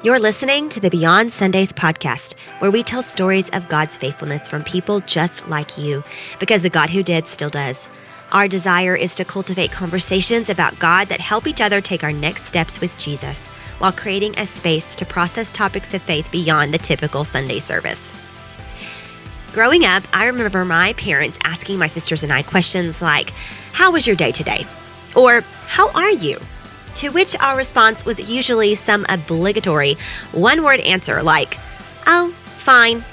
You're listening to the Beyond Sundays podcast, where we tell stories of God's faithfulness from people just like you, because the God who did still does. Our desire is to cultivate conversations about God that help each other take our next steps with Jesus, while creating a space to process topics of faith beyond the typical Sunday service. Growing up, I remember my parents asking my sisters and I questions like, "How was your day today?" Or, "How are you?" To which our response was usually some obligatory one-word answer like, "Oh, fine."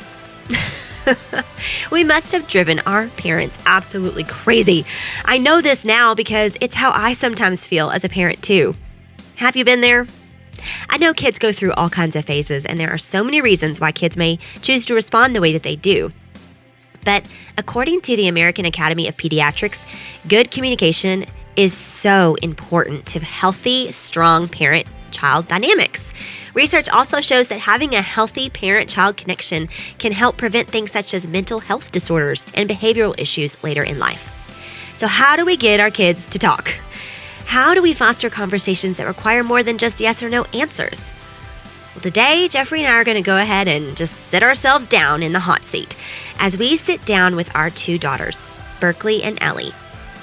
We must have driven our parents absolutely crazy. I know this now because it's how I sometimes feel as a parent too. Have you been there? I know kids go through all kinds of phases, and there are so many reasons why kids may choose to respond the way that they do. But according to the American Academy of Pediatrics, good communication is so important to healthy, strong parent-child dynamics. Research also shows that having a healthy parent-child connection can help prevent things such as mental health disorders and behavioral issues later in life. So how do we get our kids to talk? How do we foster conversations that require more than just yes or no answers? Well, today, Geoffrey and I are going to go ahead and just sit ourselves down in the hot seat as we sit down with our two daughters, Berkley and Ellie.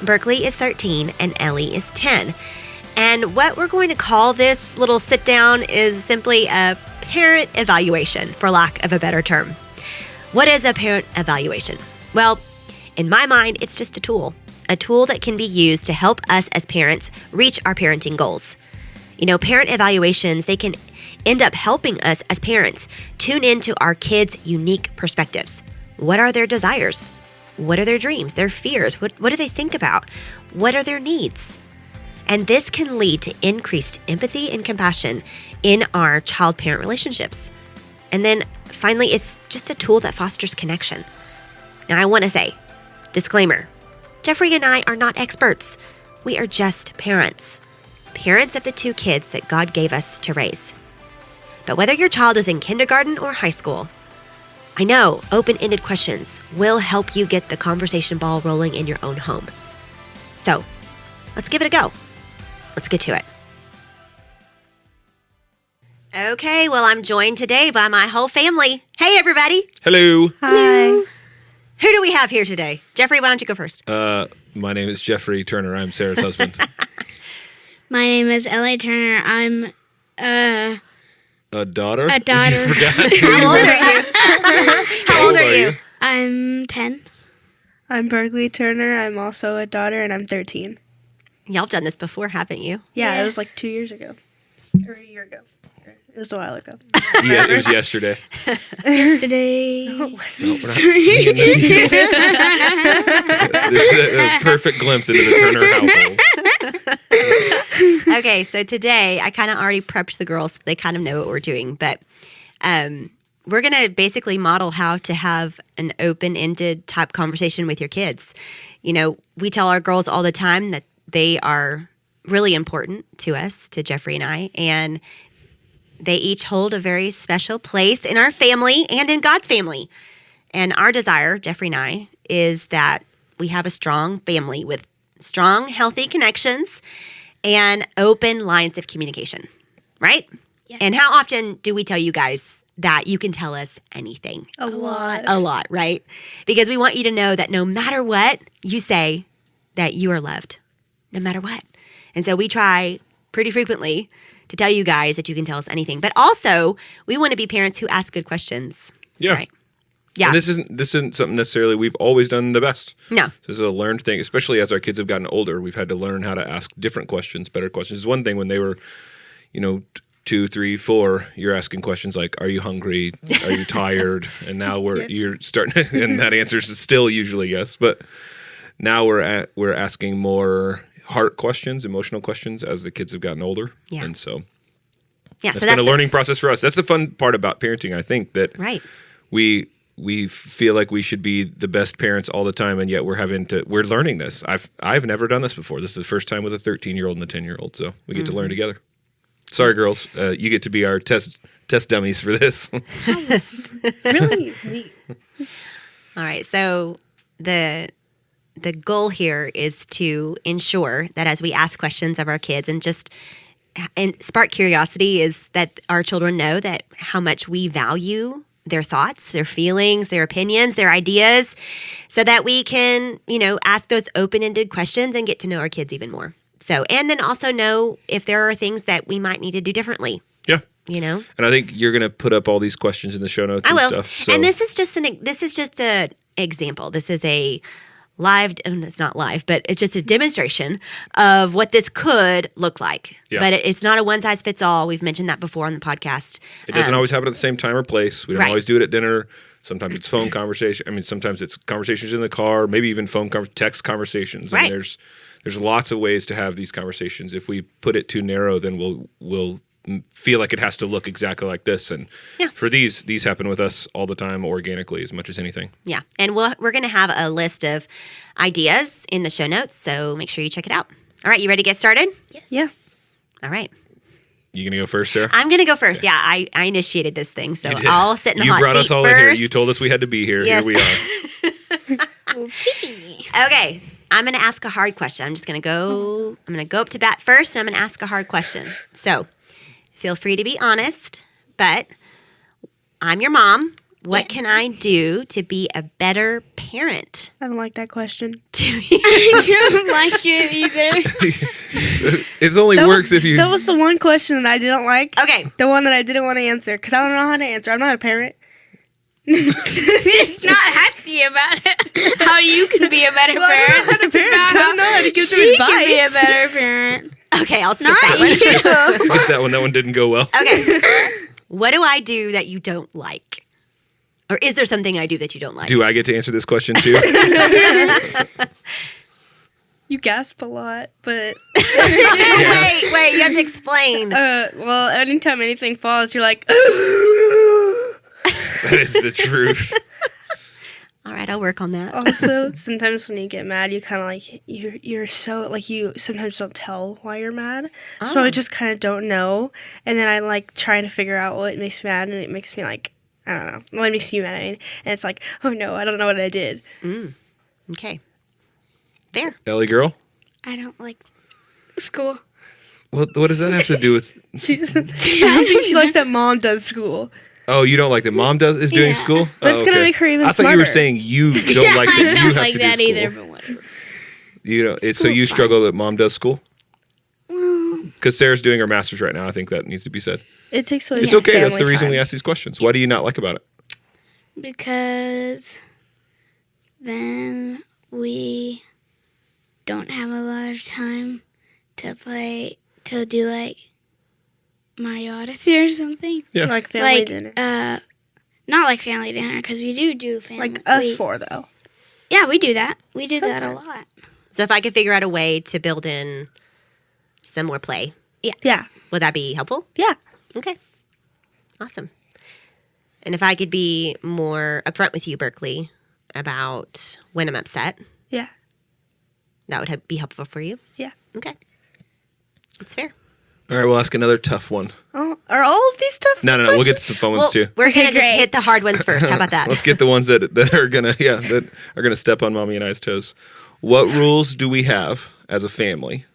Berkley is 13 and Ellie is 10. And what we're going to call this little sit down is simply a parent evaluation, for lack of a better term. What is a parent evaluation? Well, in my mind, it's just a tool that can be used to help us as parents reach our parenting goals. You know, parent evaluations, they can end up helping us as parents tune into our kids' unique perspectives. What are their desires? What are their dreams, their fears? What do they think about? What are their needs? And this can lead to increased empathy and compassion in our child-parent relationships. And then finally, it's just a tool that fosters connection. Now, I want to say, disclaimer, Geoffrey and I are not experts. We are just parents of the two kids that God gave us to raise. But whether your child is in kindergarten or high school, I know open-ended questions will help you get the conversation ball rolling in your own home. So, let's give it a go. Let's get to it. Okay, well, I'm joined today by my whole family. Hey, everybody. Hello. Hi. Who do we have here today? Geoffrey, why don't you go first? My name is Geoffrey Turner. I'm Sarah's husband. My name is Ellie Turner. I'm A daughter? a daughter. You forgot. How old are you? How old are you? I'm 10. I'm Berkley Turner. I'm also a daughter, and I'm 13. Y'all have done this before, haven't you? Yeah, Yeah. it was like 2 years ago. Or a year ago. It was a while ago. Yeah, it was yesterday. Yesterday. No, it wasn't. No, we're not seeing it. This is a perfect glimpse into the Turner household. Okay, so today I kind of already prepped the girls so they kind of know what we're doing, but we're going to basically model how to have an open-ended type conversation with your kids. You know, we tell our girls all the time that they are really important to us, to Geoffrey and I, and they each hold a very special place in our family and in God's family. And our desire, Geoffrey and I, is that we have a strong family with strong, healthy connections and open lines of communication, right? Yeah. And how often do we tell you guys that you can tell us anything? A lot. A lot, right? Because we want you to know that no matter what you say, that you are loved, no matter what. And so we try pretty frequently to tell you guys that you can tell us anything. But also, we want to be parents who ask good questions. Yeah. Right? Yeah. And this isn't something necessarily we've always done the best. No. This is a learned thing, especially as our kids have gotten older. We've had to learn how to ask different questions, better questions. It's one thing when they were, 2, 3, 4, you're asking questions like, "Are you hungry? Are you tired?" And now you're starting, and that answer is still usually yes. But now we're asking more heart questions, emotional questions as the kids have gotten older. Yeah. And so Yeah. it's been a learning process for us. That's the fun part about parenting, I think, that Right. we feel like we should be the best parents all the time, and yet we're learning this. I've never done this before. This is the first time with a 13-year-old and a 10-year-old, so we get to learn together. Sorry, girls, you get to be our test dummies for this. Really? Neat. All right. So the goal here is to ensure that as we ask questions of our kids and just and spark curiosity is that our children know that how much we value their thoughts, their feelings, their opinions, their ideas, so that we can, ask those open-ended questions and get to know our kids even more. So, and then also know if there are things that we might need to do differently. Yeah. And I think you're going to put up all these questions in the show notes I and will. stuff. So. And this is just an example. This is a live, and it's not live, but it's just a demonstration of what this could look like. Yeah. But it's not a one-size-fits-all. We've mentioned that before on the podcast. It doesn't always happen at the same time or place. We don't Right. always do it at dinner. Sometimes it's phone conversation. I mean, sometimes it's conversations in the car, maybe even text conversations. Right. And there's lots of ways to have these conversations. If we put it too narrow, then we'll feel like it has to look exactly like this. And for these happen with us all the time organically as much as anything. Yeah. And we're going to have a list of ideas in the show notes, so make sure you check it out. All right, you ready to get started? Yes. Yeah. All right. You gonna go first, Sarah? I'm going to go first. Yeah, I initiated this thing, so You did. I'll sit in the You hot brought seat us all first. in here. You told us we had to be here. Yes. Here we are. Okay. Okay, I'm going to ask a hard question. I'm going to go up to bat first, and I'm going to ask a hard question. So feel free to be honest, but I'm your mom. What can I do to be a better parent? I don't like that question. I don't like it either. It only works if you. That was the one question that I didn't like. Okay. The one that I didn't want to answer because I don't know how to answer. I'm not a parent. It's not happy about it. How you can be a better Well, I don't parent. know how to parent, It's so I about don't know how to give them she can be a advice. better parent. Okay, I'll skip Not that one. you. Skip that one. That one didn't go well. Okay. What do I do that you don't like? Or is there something I do that you don't like? Do I get to answer this question too? You gasp a lot, but Wait, you have to explain. well, anytime anything falls, you're like, That is the truth. All right, I'll work on that. Also, sometimes when you get mad, you kind of like you're so like you sometimes don't tell why you're mad. So Oh. I just kind of don't know, and then I like trying to figure out what makes me mad, and it makes me like I don't know what makes you mad, and it's like oh no, I don't know what I did. Okay. Fair. Ellie girl? I don't like school. What does that have to do with... She doesn't. I don't think she likes that mom does school. Oh, you don't like that mom is doing Yeah. school? But it's Oh, gonna okay. make her even I thought you were smarter. saying you don't like that I you don't have like to that do school. either, but whatever. You know, so School's you fine. struggle that mom does school? Because Sarah's doing her master's right now. I think that needs to be said. It takes away. It's okay. That's family the reason time. we ask these questions. Why do you not like about it? Because then we don't have a lot of time to do like Mario Odyssey or something. Yeah. Like family Like dinner. not like family dinner because we do family. Like us four though. Yeah, we do that. We do that a Sometimes. lot. So if I could figure out a way to build in some more play, Yeah. would that be helpful? Yeah. Okay. Awesome. And if I could be more upfront with you, Berkley, about when I'm upset, Yeah. that would be helpful for you? Yeah. Okay. That's fair. All right, we'll ask another tough one. Oh, are all of these tough? No, we'll get to questions? some fun ones Well, too. we're Okay, going to just great. hit the hard ones first. How about that? Let's get the ones that are gonna step on mommy and I's toes. What rules do we have as a family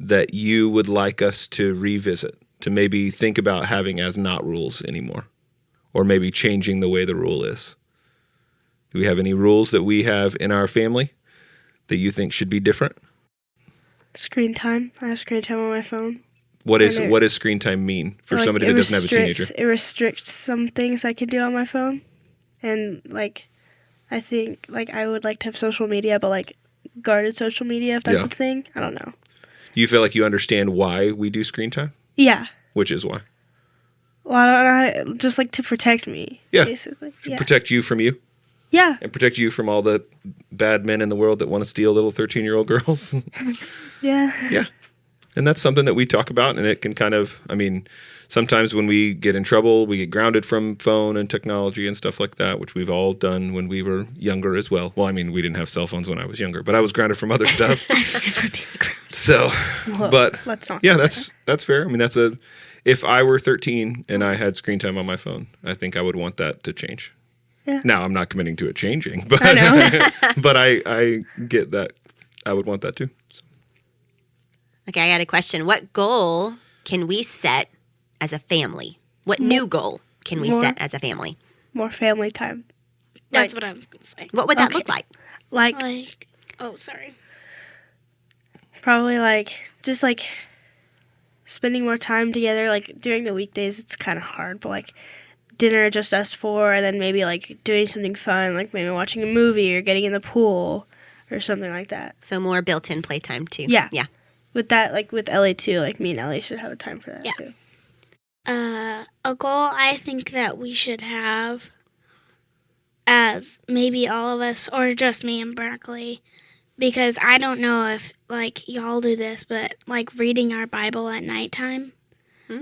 that you would like us to revisit, to maybe think about having as not rules anymore, or maybe changing the way the rule is? Do we have any rules that we have in our family that you think should be different? Screen time. I have screen time on my phone. What And does screen time mean for Like, somebody it that doesn't have a teenager? restricts- It restricts some things I can do on my phone, and like, I think like I would like to have social media, but like guarded social media if that's Yeah. a thing. I don't know. You feel like you understand why we do screen time? Yeah. Which is why? Well, I don't know. How to, just like to protect me. Yeah. Basically. Yeah. Protect you from you Yeah. and protect you from all the bad men in the world that want to steal little 13-year-old girls. Yeah. Yeah. And that's something that we talk about, and it can kind of, I mean, sometimes when we get in trouble, we get grounded from phone and technology and stuff like that, which we've all done when we were younger as well. Well, I mean, we didn't have cell phones when I was younger, but I was grounded from other stuff. I've never been grounded. So, Whoa, but let's not. yeah, go that's fair. I mean, if I were 13 and I had screen time on my phone, I think I would want that to change. Yeah. Now, I'm not committing to it changing, but I know. but I get that. I would want that too. So. Okay, I got a question. What goal can we set as a family? What new goal can we set as a family? More family time. That's what I was going to say. What would that look like? Like, oh, sorry. Probably just spending more time together. Like during the weekdays, it's kind of hard, but like dinner just us four, and then maybe like doing something fun, like maybe watching a movie or getting in the pool or something like that. So more built-in playtime too. Yeah. Yeah. With that, like with Ellie too, like me and Ellie should have a time for that too. A goal I think that we should have, as maybe all of us or just me and Berkley, because I don't know if like y'all do this, but like reading our Bible at nighttime.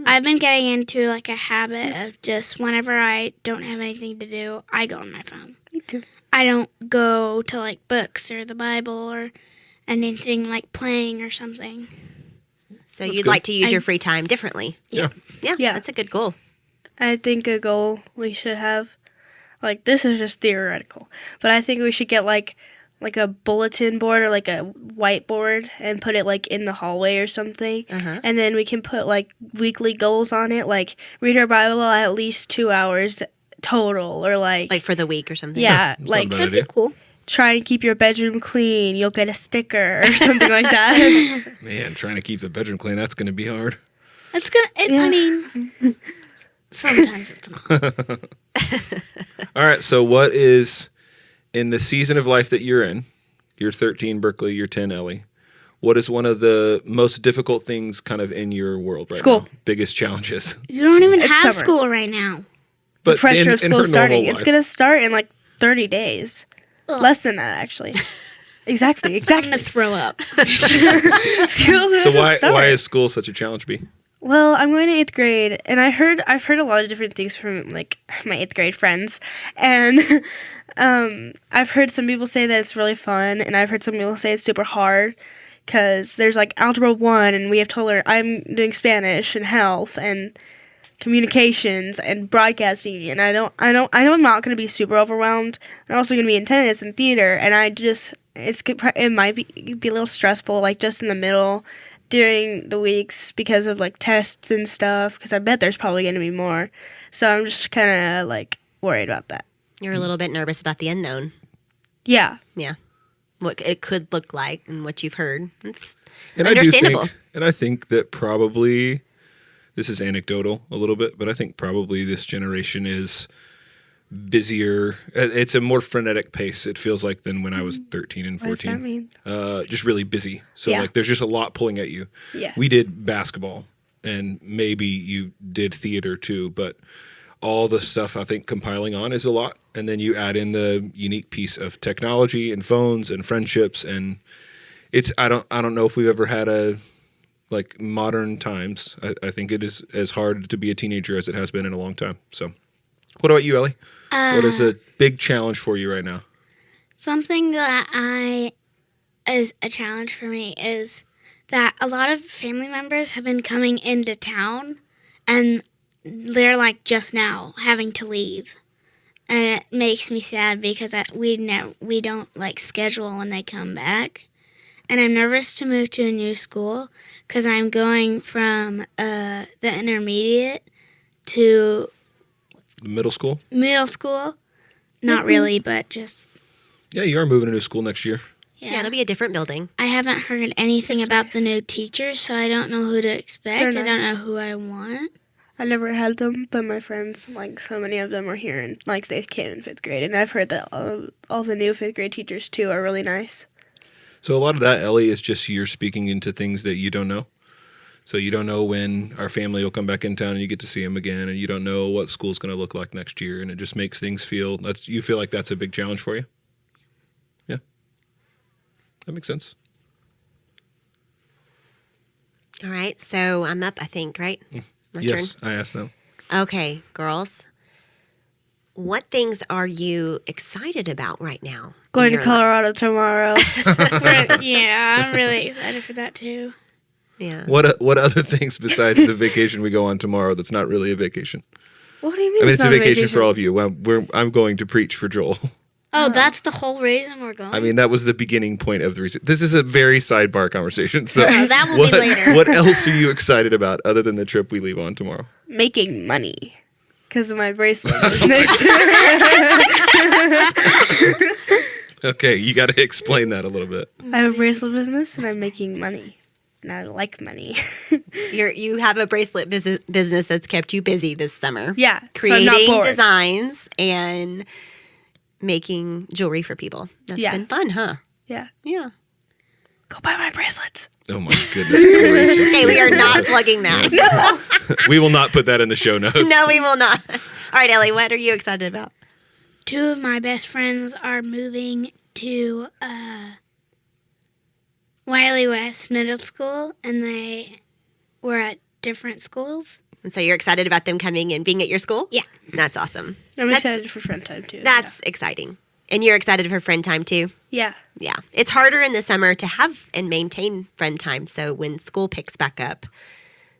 I've been getting into like a habit of just whenever I don't have anything to do, I go on my phone. Me too. I don't go to like books or the Bible or anything like playing or something. So you'd like to use your free time differently. Yeah. Yeah, that's a good goal. I think a goal we should have, like this is just theoretical, but I think we should get like a bulletin board or like a whiteboard and put it like in the hallway or something. And then we can put like weekly goals on it, like read our Bible at least 2 hours total, or like for the week or something. yeah, That's like not a bad idea. Cool. try and keep your bedroom clean, you'll get a sticker or something like that. Man, trying to keep the bedroom clean, that's going to be hard. It's gonna. I mean, sometimes it's not. All right, so what is, in the season of life that you're in, you're 13, Berkley, you're 10, Ellie, what is one of the most difficult things kind of in your world right School. now? Biggest challenges? You don't even have summer. school right now. But Pressure in- of in school her starting. normal It's life. going to start in like 30 days. Ugh. Less than that, actually. Exactly. I'm gonna throw up. School's So about to why start. is school such a challenge, B? Well, I'm going to 8th grade, and I've heard a lot of different things from like my 8th grade friends, and I've heard some people say that it's really fun, and I've heard some people say it's super hard because there's like Algebra 1, and we have to learn. I'm doing Spanish and health and communications and broadcasting, and I know I'm not going to be super overwhelmed. I'm also going to be in tennis and theater, and it might be a little stressful, like just in the middle during the weeks because of like tests and stuff, because I bet there's probably going to be more. So I'm just kind of like worried about that. You're a little bit nervous about the unknown. Yeah. Yeah. What it could look like and what you've heard. It's And understandable. I think that probably, this is anecdotal a little bit, but I think probably this generation is busier. It's a more frenetic pace, it feels like, than when I was 13 and 14. What does that mean? Just really busy. So Yeah. like there's just a lot pulling at you. Yeah. We did basketball, and maybe you did theater too, but all the stuff I think compiling on is a lot. And then you add in the unique piece of technology and phones and friendships, and it's I don't know if we've ever had a like modern times. I think it is as hard to be a teenager as it has been in a long time. So what about you, Ellie? What is a big challenge for you right now? Something that is a challenge for me is that a lot of family members have been coming into town, and they're like just now having to leave, and it makes me sad because we don't like schedule when they come back, and I'm nervous to move to a new school because I'm going from the intermediate to Middle school? middle school. Not really, but just Yeah, you are moving to new school next year. Yeah, it'll be a different building. I haven't heard anything It's about nice. the new teachers, so I don't know who to expect. They're I don't nice. know who I want. I never had them, but my friends, like so many of them were here, and like they came in 5th grade, and I've heard that all the new 5th grade teachers too are really nice. So a lot of that, Ellie, is just you're speaking into things that you don't know. So you don't know when our family will come back in town and you get to see them again, and you don't know what school's going to look like next year, and it just makes things you feel like that's a big challenge for you? Yeah. That makes sense. All right, so I'm up, I think, right? My Yes, turn. I asked them. Okay, girls. What things are you excited about right now? Going in to your Colorado tomorrow. Yeah, I'm really excited for that too. life? Yeah. What other things besides the vacation we go on tomorrow that's not really a vacation? What do you mean? I mean, it's a not vacation for all of you. I'm going to preach for Joel. Oh, that's the whole reason we're going? I mean, that was the beginning point of the reason. This is a very sidebar conversation. So No, that will be later. What else are you excited about other than the trip we leave on tomorrow? Making money because of my bracelet business. Okay, you got to explain that a little bit. I have a bracelet business and I'm making money. And I like money. You have a bracelet business that's kept you busy this summer. Yeah, so I'm creating not bored. designs and making jewelry for people. That's Yeah. been fun, huh? Yeah. Yeah. Go buy my bracelets. Oh my goodness gracious. Okay, we are not plugging that. We will not put that in the show notes. No, we will not. All right, Ellie, what are you excited about? 2 of my best friends are moving to Wiley West Middle School, and they were at different schools. And so you're excited about them coming and being at your school? Yeah. That's awesome. I'm That's- excited for friend time too. That's exciting. And you're excited for friend time too? yeah. Yeah. It's harder in the summer to have and maintain friend time. So when school picks back up,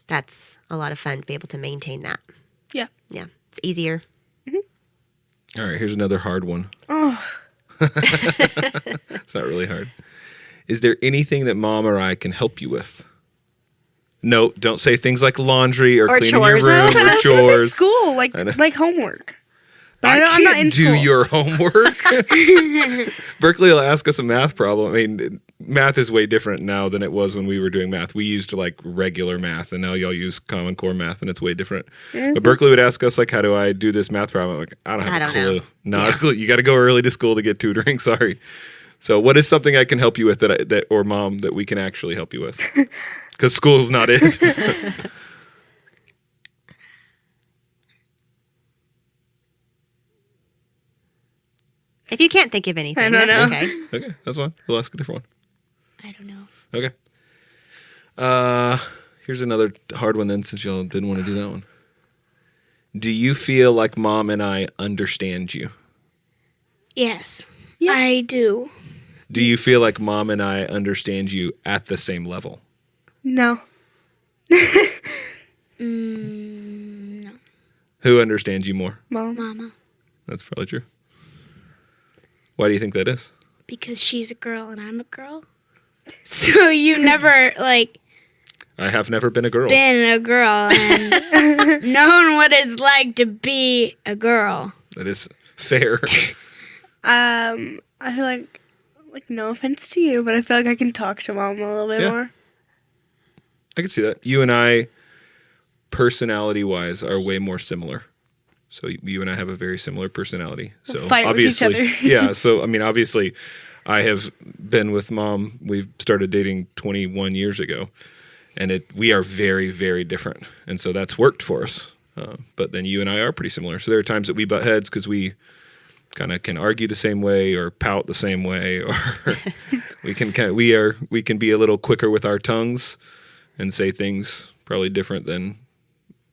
that's a lot of fun to be able to maintain that. Yeah. Yeah. It's easier. All right, here's another hard one. Oh, It's not really hard. Is there anything that mom or I can help you with? No, don't say things like laundry or cleaning chores. your room I was or gonna say chores. school, like I know. homework. But I I'm not can't in do school. your homework. Berkley will ask us a math problem. I mean, math is way different now than it was when we were doing math. We used like regular math, and now y'all use Common Core math, and it's way different. But Berkley would ask us like, "How do I do this math problem?" I'm like, I don't have a clue. know. Not a clue. You got to go early to school to get tutoring. Sorry. So, what is something I can help you with that or mom that we can actually help you with? Because school's not it. If you can't think of anything, I don't that's know. okay. Okay, that's fine. We'll ask a different I don't know. one. Okay. Here's another hard one then, since y'all didn't want to do that one. Do you feel like mom and I understand you? Yes, Yeah. I do. Do you feel like mom and I understand you at the same level? No. No, Who understands you more? Mom. Mama, That's probably true. Why do you think that is? because she's a girl and I'm a girl. So you've never like I have never been a girl. been a girl and known what it's like to be a girl. That is fair. I feel like no offense to you, but I feel like I can talk to mom a little bit Yeah. more. I can see that. You and I, personality-wise, are way more similar. So you and I have a very similar personality. So We'll fight with each obviously, other. yeah. So I mean, obviously, I have been with mom. We've started dating 21 years ago, and we are very, very different. And so that's worked for us. But then you and I are pretty similar. So there are times that we butt heads because we kind of can argue the same way or pout the same way, or we can be a little quicker with our tongues and say things probably different than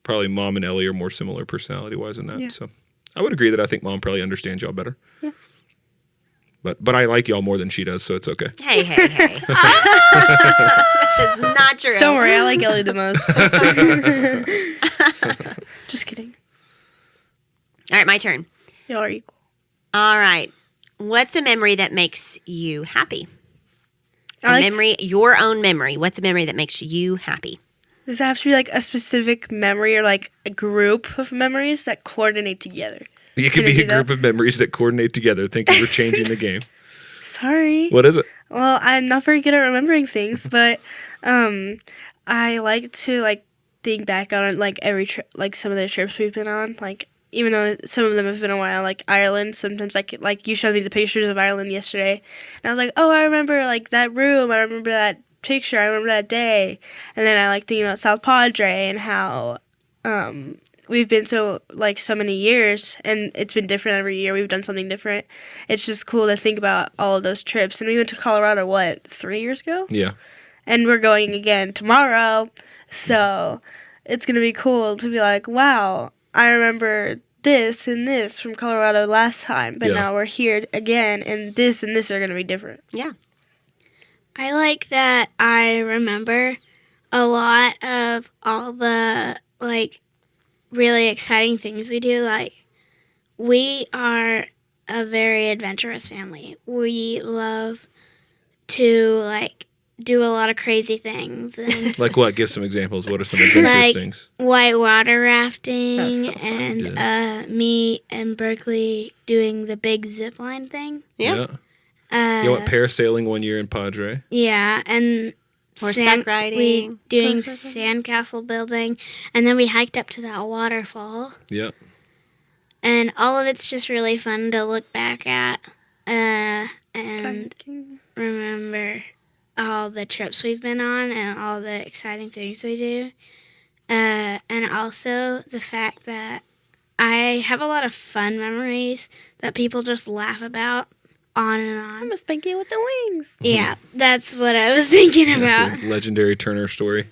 probably mom and Ellie are more similar personality wise than that. Yeah. So I would agree that I think mom probably understands y'all better. Yeah. But I like y'all more than she does, so it's okay. Hey. That is not true. Don't worry, I like Ellie the most. Just kidding. All right, my turn. Y'all are equal. All right. What's a memory that makes you happy? Your own memory. What's a memory that makes you happy? Does it have to be like a specific memory or like a group of memories that coordinate together? It could Can I be do a group of memories that coordinate together. Thank you for changing the game. Sorry. What is it? Well, I'm not very good at remembering things, but I like to like think back on like every trip, like some of the trips we've been on. Like even though some of them have been a while, like Ireland. Sometimes like you showed me the pictures of Ireland yesterday, and I was like, oh, I remember like that room. I remember that picture. I remember that day. And then I like thinking about South Padre and how we've been so many years, and it's been different every year. We've done something different. It's just cool to think about all of those trips. And we went to Colorado 3 years ago, Yeah. and we're going again tomorrow. So it's gonna be cool to be like, wow, I remember this and this from Colorado last time, but Yeah. now we're here again, and this are gonna be different. Yeah. I like that I remember a lot of all the like really exciting things we do. Like we are a very adventurous family. We love to like do a lot of crazy things and Like what? Give some examples. What are some adventurous like things? whitewater rafting That's so fun. and me and Berkley doing the big zip line thing. Yeah. You went parasailing one year in Padre. Yeah, and Horseback we riding. doing sandcastle building, and then we hiked up to that waterfall. Yeah. And all of it's just really fun to look back at and remember all the trips we've been on and all the exciting things we do. And also the fact that I have a lot of fun memories that people just laugh about on and on. I'm gonna spank you with the wings. Yeah, that's what I was thinking about. That's a legendary Turner story.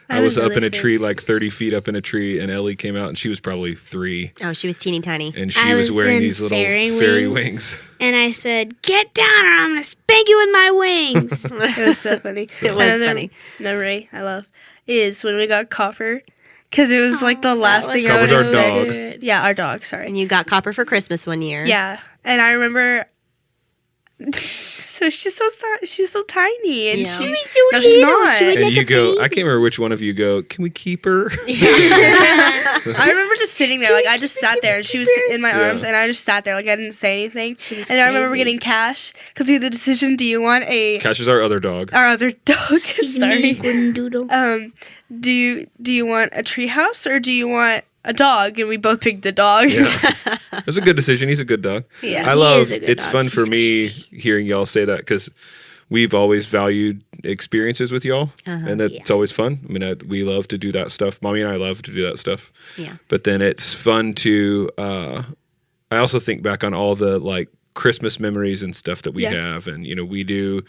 I would was up really in a say- tree, like 30 feet up in a tree, and Ellie came out, and she was probably 3. Oh, she was teeny tiny. And I she was was wearing in these little fairy fairy wings. wings. And I said, "Get down or I'm going to spank you with my wings." It was so funny. It was funny. Memory I love is when we got Copper, because it was like the last thing I Copper's would our have dog. said. Yeah, our dog. Sorry. And you got Copper for Christmas one year. Yeah, and I remember. So she's so tiny, and Yeah. she She no, she's not. And you go, I can't remember which one of you go, can we keep her? I remember just sitting there, like I just sat there, and she was in my Yeah. arms, and I just sat there, like I didn't say anything. was And I remember crazy. getting Cash because we had the decision: do you want Cash is our other dog. our other dog? Sorry. Doodle. Do you want a treehouse or do you want a dog? And we both picked the dog. Yeah. It was a good decision. He's a good dog. Yeah. I He love is a good it's dog. fun for He's me crazy. hearing y'all say that because we've always valued experiences with y'all, and that's always fun. I mean, we love to do that stuff. Mommy and I love to do that stuff. Yeah. But then it's fun to. I also think back on all the like Christmas memories and stuff that we Yeah. have, and we do.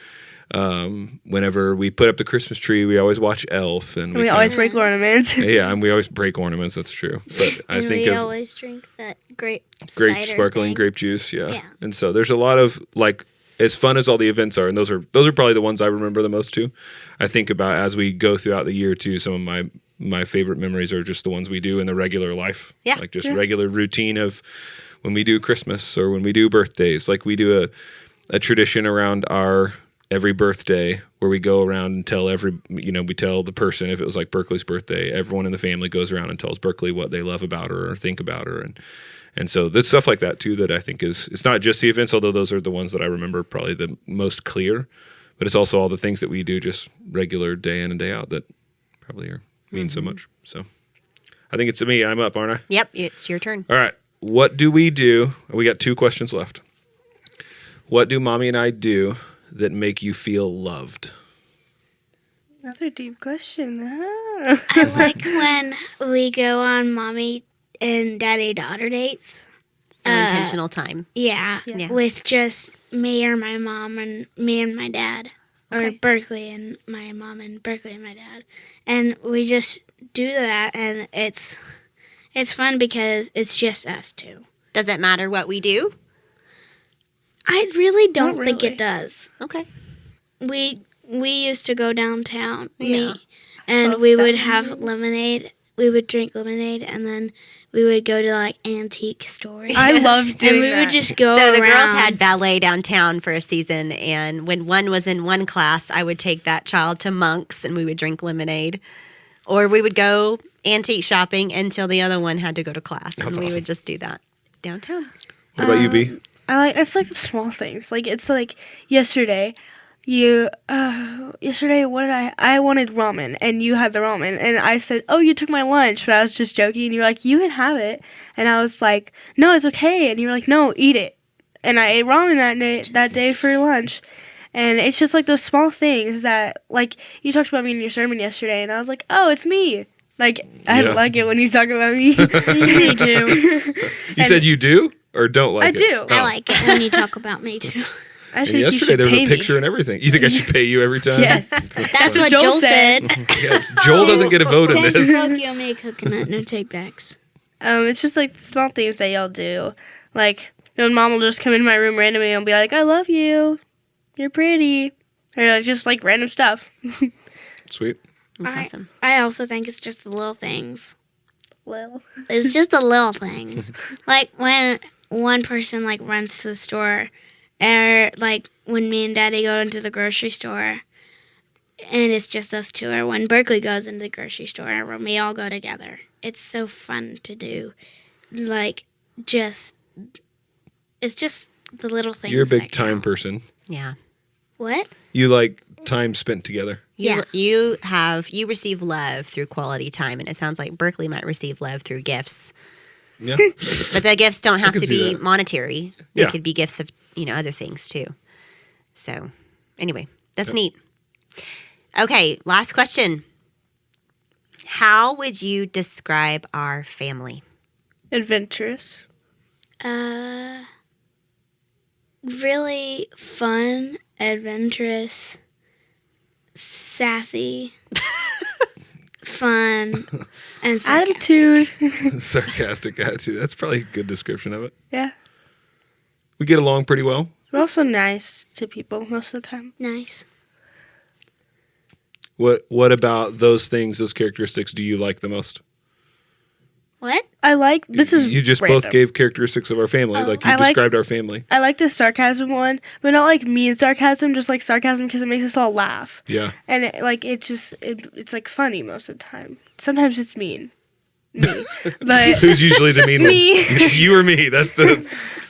Whenever we put up the Christmas tree, we always watch Elf, and We always break ornaments. yeah, and we always break ornaments. That's true. But I And think we of always drink that grape grape cider sparkling thing. grape juice, yeah. Yeah. And so there's a lot of like as fun as all the events are, and those are probably the ones I remember the most too. I think about as we go throughout the year too. Some of my favorite memories are just the ones we do in the regular life, Yeah. like just regular routine of when we do Christmas or when we do birthdays. Like we do a tradition around our every birthday where we go around and tell we tell the person, if it was like Berkley's birthday, everyone in the family goes around and tells Berkley what they love about her or think about her. And so there's stuff like that too that I think it's not just the events, although those are the ones that I remember probably the most clear, but it's also all the things that we do just regular day in and day out that probably mean so much. So I think it's to me. I'm up, aren't I? Yep, it's your turn. All right. What do we do? We got 2 questions left. What do Mommy and I do that make you feel loved? Another deep question. I like when we go on mommy and daddy daughter dates. So intentional time. Yeah, Yeah. with just me or my mom and me and my dad, or Okay. Berkley and my mom and Berkley and my dad, and we just do that, and it's fun because it's just us two. Does it matter what we do? I really don't Not think really. it does. Okay. We used to go downtown, Yeah. and Puff we would down. have lemonade. We would drink lemonade, and then we would go to like antique stores. I love doing and we that. would just go So the around. girls had ballet downtown for a season, and when one was in one class, I would take that child to Monk's and we would drink lemonade. Or we would go antique shopping until the other one had to go to class. And we awesome. would just do that downtown. What about you, B? It's like the small things. Like it's like yesterday, yesterday what did I wanted ramen and you had the ramen and I said, "Oh, you took my lunch," but I was just joking and you were like, "You can have it," and I was like, "No, it's okay," and you were like, "No, eat it," and I ate ramen that day for lunch. And it's just like those small things that, like, you talked about me in your sermon yesterday, and I was like, "Oh, it's me." Like, I Yeah. like it when you talk about me. Me too. You said you do or don't like I it? do. I like it when you talk about me too. I And think you yesterday should there was pay a picture me. and everything. You think I should pay you every time? Yes. That's what Joel Joel said. said. Yeah, Joel doesn't get a vote in Thank you, this. Look, you owe me a coconut, no take backs. It's just like small things that y'all do. Like when mom will just come in my room randomly and be like, "I love you. You're pretty." Or like, just like random stuff. Sweet. That's I- awesome. I also think it's just the little things. Well, It's just the little things. Like when one person like runs to the store, or like when me and Daddy go into the grocery store, and it's just us two, or when Berkley goes into the grocery store, and when we all go together. It's so fun to do. Like, it's just the little things. You're a big that time count. person. Yeah. What? You like time spent together. Yeah. You receive love through quality time, and it sounds like Berkley might receive love through gifts. Yeah. But the gifts don't have could to see be that. monetary. They Yeah. could be gifts of, other things too. So, anyway, that's neat. Okay, last question. How would you describe our family? Adventurous. Really fun, adventurous, sassy, fun, and sarcastic. Attitude. Sarcastic attitude. That's probably a good description of it. Yeah. We get along pretty well. We're also nice to people most of the time. Nice. What about those things, those characteristics do you like the most? What? I like this is You just random. both gave characteristics of our family. Like you I like- described our family. I like the sarcasm one, but not like mean sarcasm, just like sarcasm because it makes us all laugh. Yeah. And it's like funny most of the time. Sometimes it's mean. Me. But Who's usually the mean Me. one? You or me. That's the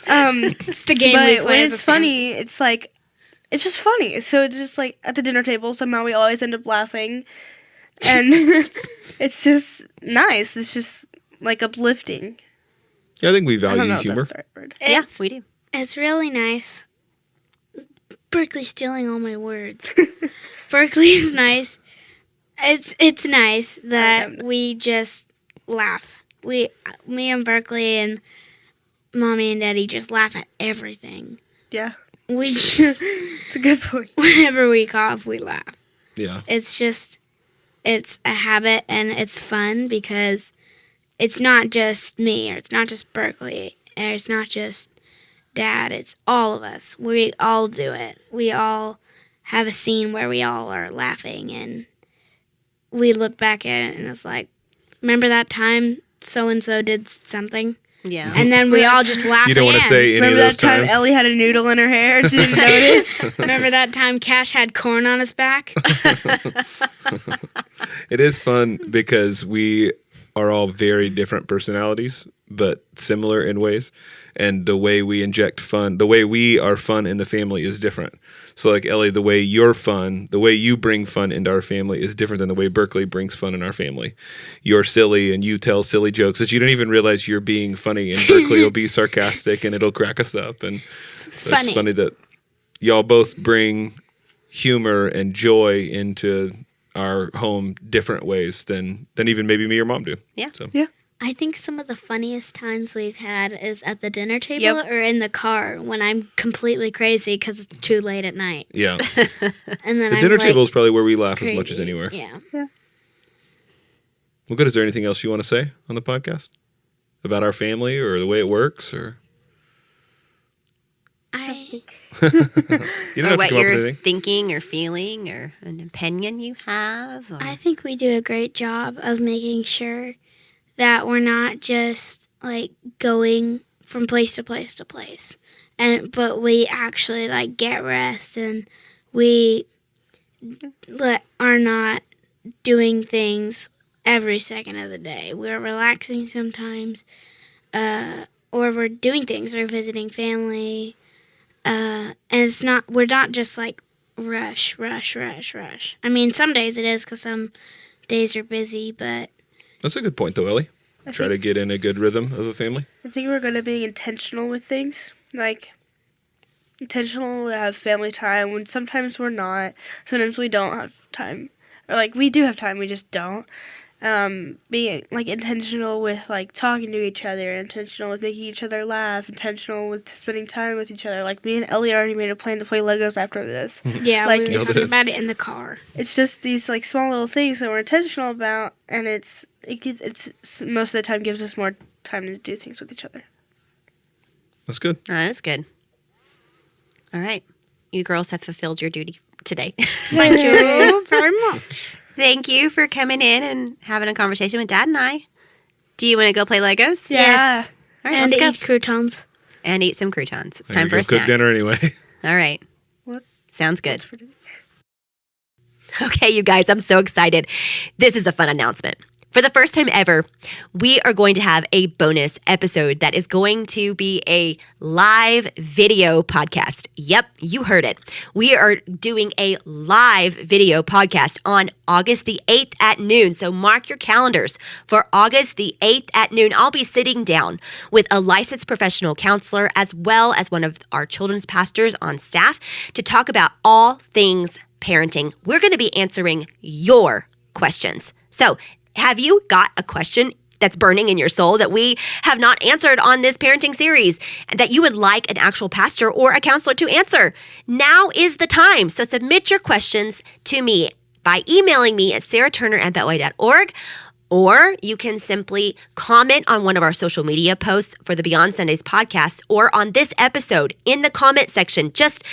It's the game we but play when as it's a family. funny, it's like it's just funny. So it's just like at the dinner table somehow we always end up laughing. And it's just nice. It's just like uplifting. Yeah, I think we I don't value know if humor. that's the right word. It's, We do. It's really nice. Berkley's stealing all my words. Berkley's nice. It's nice that am we just laugh. Me and Berkley and Mommy and Daddy just laugh at everything. Yeah. We just, It's a good point. whenever we cough, we laugh. Yeah. It's a habit, and it's fun because it's not just me, or it's not just Berkley, or it's not just Dad. It's all of us. We all do it. We all have a scene where we all are laughing, and we look back at it, and it's like, remember that time so-and-so did something? Yeah. And then we all just laugh You don't want to again. say any Remember of those that time times. Ellie had a noodle in her hair and she didn't notice? Remember that time Cash had corn on his back? It is fun because we are all very different personalities, but similar in ways. And the way we inject fun, the way we are fun in the family is different. So like Ellie, the way you're fun, the way you bring fun into our family is different than the way Berkley brings fun in our family. You're silly and you tell silly jokes that you don't even realize you're being funny, and Berkley will be sarcastic and it'll crack us up. And It's so funny. it's funny that y'all both bring humor and joy into our home different ways than even maybe me or mom do. Yeah. So Yeah. I think some of the funniest times we've had is at the dinner table Yep. or in the car when I'm completely crazy because it's too late at night. yeah. And then The I'm dinner like, table is probably where we laugh as much as crazy. anywhere. Yeah. Well, good. Is there anything else you want to say on the podcast about our family or the way it works, or I you don't Or have to what come up with you're anything? thinking or feeling or an opinion you have. Or... I think we do a great job of making sure that we're not just like going from place to place to place, but we actually like get rest, and we are not doing things every second of the day. We're relaxing sometimes, or we're doing things. We're visiting family, and we're not just like rush. I mean, some days it is because some days are busy, but That's a good point, though, Ellie. Try to get in a good rhythm of a family. I think we're going to be intentional with things. Like, intentional to have family time when sometimes we're not. Sometimes we don't have time. Or, like, we do have time, we just don't. Being, like, intentional with, like, talking to each other. Intentional with making each other laugh. Intentional with spending time with each other. Like, me and Ellie already made a plan to play Legos after this. yeah, Like, we were it's talking just- about it in the car. It's just these, like, small little things that we're intentional about. And it's most of the time gives us more time to do things with each other. That's good. Oh, that's good. All right. You girls have fulfilled your duty today. Thank you very much. Thank you for coming in and having a conversation with Dad and I. Do you want to go play Legos? Yeah. Yes. All right, And let's eat croutons. And eat some croutons. It's There time you for go. a snack. Cook dinner anyway. All right. What? Sounds good. What's for dinner? Okay, you guys, I'm so excited. This is a fun announcement. For the first time ever, we are going to have a bonus episode that is going to be a live video podcast. Yep, you heard it. We are doing a live video podcast on August the 8th at noon. So mark your calendars for August the 8th at noon. I'll be sitting down with a licensed professional counselor as well as one of our children's pastors on staff to talk about all things parenting. We're going to be answering your questions. So, have you got a question that's burning in your soul that we have not answered on this parenting series that you would like an actual pastor or a counselor to answer? Now is the time. So submit your questions to me by emailing me at sarahturner@beltway.org, or you can simply comment on one of our social media posts for the Beyond Sundays podcast or on this episode in the comment section. Just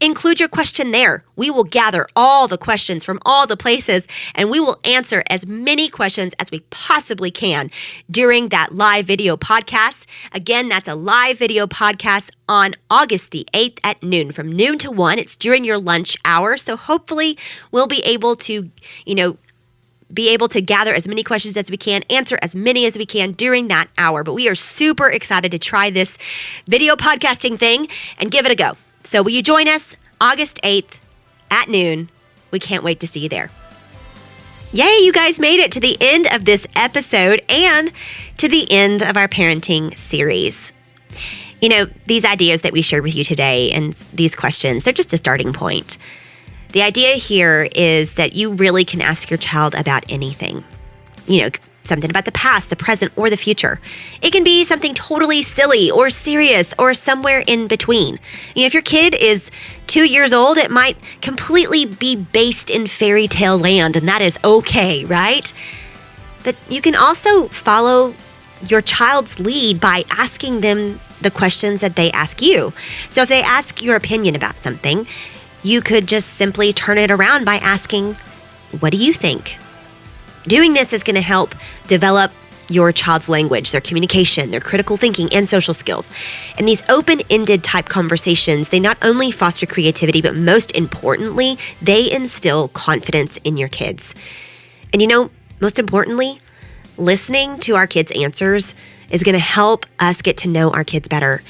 include your question there. We will gather all the questions from all the places and we will answer as many questions as we possibly can during that live video podcast. Again, that's a live video podcast on August the 8th at noon, from noon to 1. It's during your lunch hour. So hopefully we'll be able to, gather as many questions as we can, answer as many as we can during that hour. But we are super excited to try this video podcasting thing and give it a go. So will you join us August 8th at noon? We can't wait to see you there. Yay, you guys made it to the end of this episode and to the end of our parenting series. These ideas that we shared with you today and these questions, they're just a starting point. The idea here is that you really can ask your child about anything. Something about the past, the present, or the future. It can be something totally silly or serious or somewhere in between. If your kid is 2 years old, it might completely be based in fairy tale land, and that is okay, right? But you can also follow your child's lead by asking them the questions that they ask you. So if they ask your opinion about something, you could just simply turn it around by asking, "What do you think?" Doing this is going to help develop your child's language, their communication, their critical thinking, and social skills. And these open-ended type conversations, they not only foster creativity, but most importantly, they instill confidence in your kids. And most importantly, listening to our kids' answers is going to help us get to know our kids better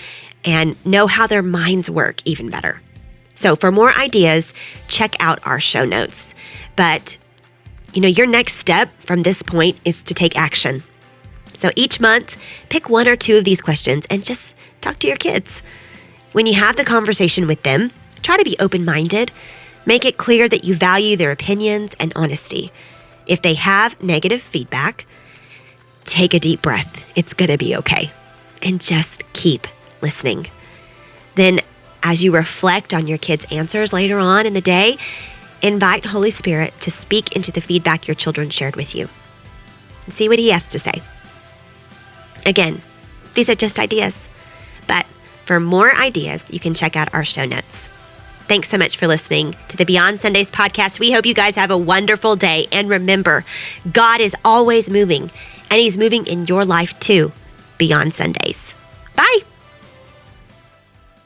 and know how their minds work even better. So for more ideas, check out our show notes. But your next step from this point is to take action. So each month, pick one or two of these questions and just talk to your kids. When you have the conversation with them, try to be open-minded. Make it clear that you value their opinions and honesty. If they have negative feedback, take a deep breath. It's going to be okay. And just keep listening. Then, as you reflect on your kids' answers later on in the day, invite Holy Spirit to speak into the feedback your children shared with you and see what He has to say. Again, these are just ideas, but for more ideas, you can check out our show notes. Thanks so much for listening to the Beyond Sundays podcast. We hope you guys have a wonderful day. And remember, God is always moving, and He's moving in your life too, beyond Sundays. Bye.